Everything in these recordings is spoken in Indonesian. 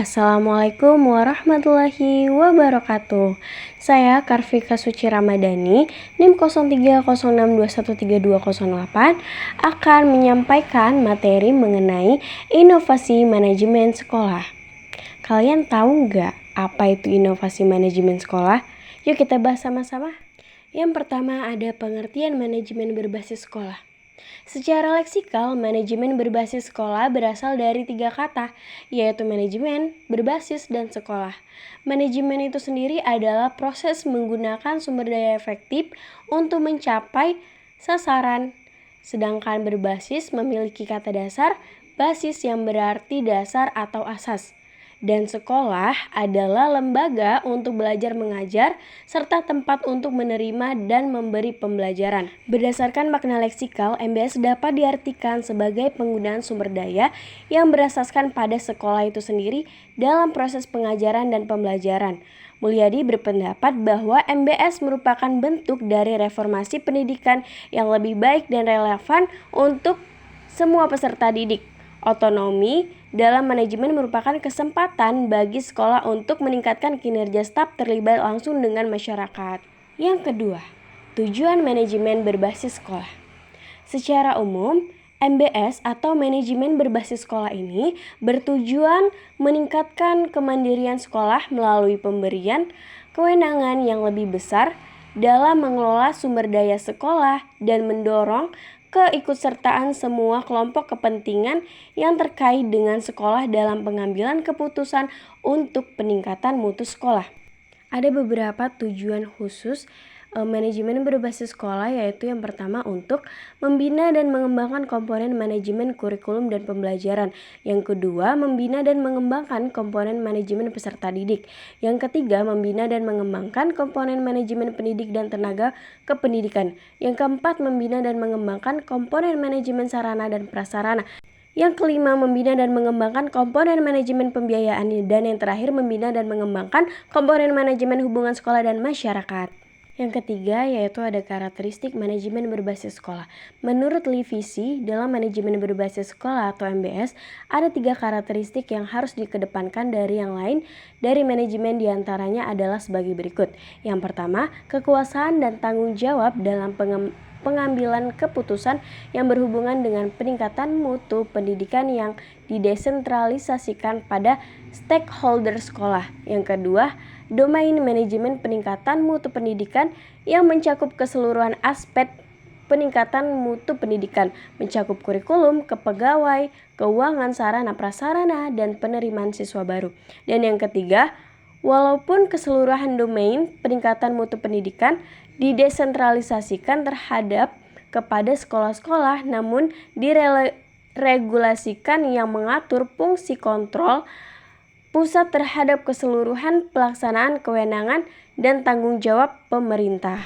Assalamualaikum warahmatullahi wabarakatuh. Saya Karvika Suci Ramadhani, NIM 0306213208 akan menyampaikan materi mengenai inovasi manajemen sekolah. Kalian tahu nggak apa itu inovasi manajemen sekolah? Yuk kita bahas sama-sama. Yang pertama ada pengertian manajemen berbasis sekolah. Secara leksikal, manajemen berbasis sekolah berasal dari 3 kata, yaitu manajemen, berbasis, dan sekolah. Manajemen itu sendiri adalah proses menggunakan sumber daya efektif untuk mencapai sasaran, sedangkan berbasis memiliki kata dasar, basis yang berarti dasar atau asas. Dan sekolah adalah lembaga untuk belajar mengajar serta tempat untuk menerima dan memberi pembelajaran. Berdasarkan makna leksikal, MBS dapat diartikan sebagai penggunaan sumber daya yang berasaskan pada sekolah itu sendiri dalam proses pengajaran dan pembelajaran. Mulyadi berpendapat bahwa MBS merupakan bentuk dari reformasi pendidikan yang lebih baik dan relevan untuk semua peserta didik. Otonomi dalam manajemen merupakan kesempatan bagi sekolah untuk meningkatkan kinerja staf terlibat langsung dengan masyarakat. Yang kedua, tujuan manajemen berbasis sekolah. Secara umum, MBS atau manajemen berbasis sekolah ini bertujuan meningkatkan kemandirian sekolah melalui pemberian kewenangan yang lebih besar dalam mengelola sumber daya sekolah dan mendorong keikutsertaan semua kelompok kepentingan yang terkait dengan sekolah dalam pengambilan keputusan untuk peningkatan mutu sekolah. Ada beberapa tujuan khusus manajemen berbasis sekolah, yaitu yang pertama untuk membina dan mengembangkan komponen manajemen kurikulum dan pembelajaran. Yang kedua, membina dan mengembangkan komponen manajemen peserta didik. Yang ketiga, membina dan mengembangkan komponen manajemen pendidik dan tenaga kependidikan. Yang keempat, membina dan mengembangkan komponen manajemen sarana dan prasarana. Yang kelima, membina dan mengembangkan komponen manajemen pembiayaan. Dan yang terakhir, membina dan mengembangkan komponen manajemen hubungan sekolah dan masyarakat. Yang ketiga yaitu ada karakteristik manajemen berbasis sekolah. Menurut Livisi, dalam manajemen berbasis sekolah atau MBS, ada 3 karakteristik yang harus dikedepankan dari yang lain dari manajemen, diantaranya adalah sebagai berikut. Yang pertama, kekuasaan dan tanggung jawab dalam pengambilan keputusan yang berhubungan dengan peningkatan mutu pendidikan yang didesentralisasikan pada stakeholder sekolah. Yang kedua, domain manajemen peningkatan mutu pendidikan yang mencakup keseluruhan aspek peningkatan mutu pendidikan, mencakup kurikulum, kepegawai, keuangan, sarana prasarana, dan penerimaan siswa baru. Dan yang ketiga, walaupun keseluruhan domain peningkatan mutu pendidikan didesentralisasikan terhadap kepada sekolah-sekolah, namun diregulasikan yang mengatur fungsi kontrol pusat terhadap keseluruhan pelaksanaan kewenangan dan tanggung jawab pemerintah.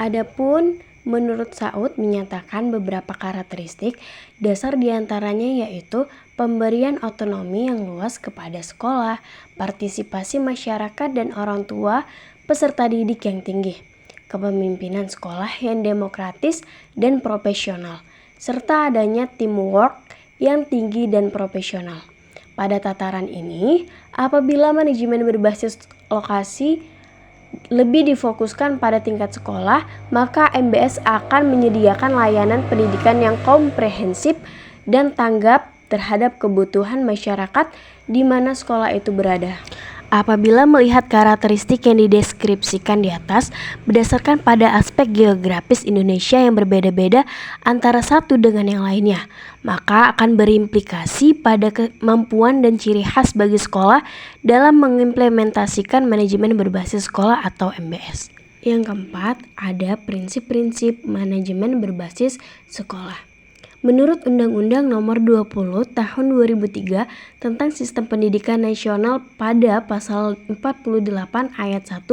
Adapun menurut Saud menyatakan beberapa karakteristik dasar diantaranya yaitu pemberian otonomi yang luas kepada sekolah, partisipasi masyarakat dan orang tua peserta didik yang tinggi, kepemimpinan sekolah yang demokratis dan profesional, serta adanya teamwork yang tinggi dan profesional. Pada tataran ini, apabila manajemen berbasis lokasi lebih difokuskan pada tingkat sekolah, maka MBS akan menyediakan layanan pendidikan yang komprehensif dan tanggap terhadap kebutuhan masyarakat di mana sekolah itu berada. Apabila melihat karakteristik yang dideskripsikan di atas berdasarkan pada aspek geografis Indonesia yang berbeda-beda antara satu dengan yang lainnya, maka akan berimplikasi pada kemampuan dan ciri khas bagi sekolah dalam mengimplementasikan manajemen berbasis sekolah atau MBS. Yang keempat, ada prinsip-prinsip manajemen berbasis sekolah. Menurut Undang-Undang Nomor 20 Tahun 2003 tentang Sistem Pendidikan Nasional pada Pasal 48 Ayat 1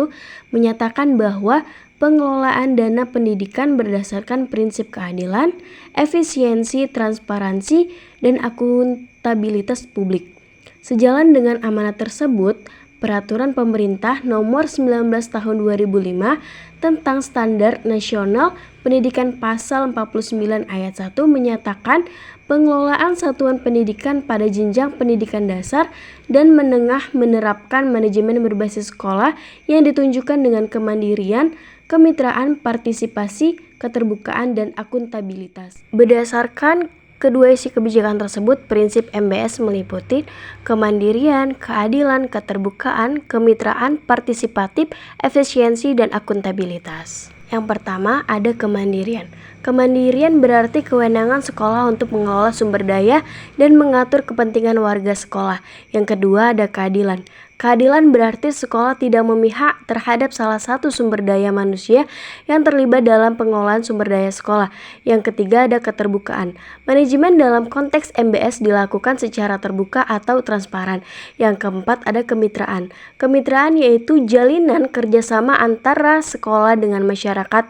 menyatakan bahwa pengelolaan dana pendidikan berdasarkan prinsip keadilan, efisiensi, transparansi, dan akuntabilitas publik. Sejalan dengan amanat tersebut, Peraturan Pemerintah Nomor 19 Tahun 2005 tentang Standar Nasional Pendidikan Pasal 49 Ayat 1 menyatakan pengelolaan satuan pendidikan pada jenjang pendidikan dasar dan menengah menerapkan manajemen berbasis sekolah yang ditunjukkan dengan kemandirian, kemitraan, partisipasi, keterbukaan, dan akuntabilitas. Berdasarkan kedua isi kebijakan tersebut, prinsip MBS meliputi kemandirian, keadilan, keterbukaan, kemitraan, partisipatif, efisiensi, dan akuntabilitas. Yang pertama ada kemandirian. Kemandirian berarti kewenangan sekolah untuk mengelola sumber daya dan mengatur kepentingan warga sekolah. Yang kedua ada keadilan. Keadilan berarti sekolah tidak memihak terhadap salah satu sumber daya manusia yang terlibat dalam pengelolaan sumber daya sekolah. Yang ketiga ada keterbukaan. Manajemen dalam konteks MBS dilakukan secara terbuka atau transparan. Yang keempat ada kemitraan. Kemitraan yaitu jalinan kerjasama antara sekolah dengan masyarakat,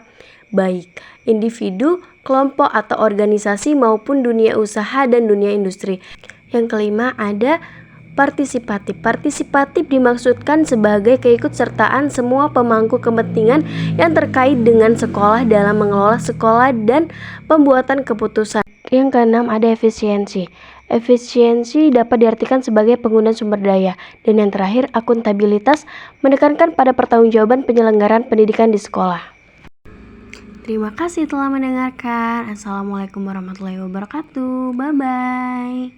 baik individu, kelompok atau organisasi maupun dunia usaha dan dunia industri. Yang kelima ada partisipatif. Partisipatif dimaksudkan sebagai keikutsertaan semua pemangku kepentingan yang terkait dengan sekolah dalam mengelola sekolah dan pembuatan keputusan. Yang keenam ada efisiensi. Efisiensi dapat diartikan sebagai penggunaan sumber daya. Dan yang terakhir akuntabilitas menekankan pada pertanggungjawaban penyelenggaraan pendidikan di sekolah. Terima kasih telah mendengarkan. Assalamualaikum warahmatullahi wabarakatuh. Bye-bye.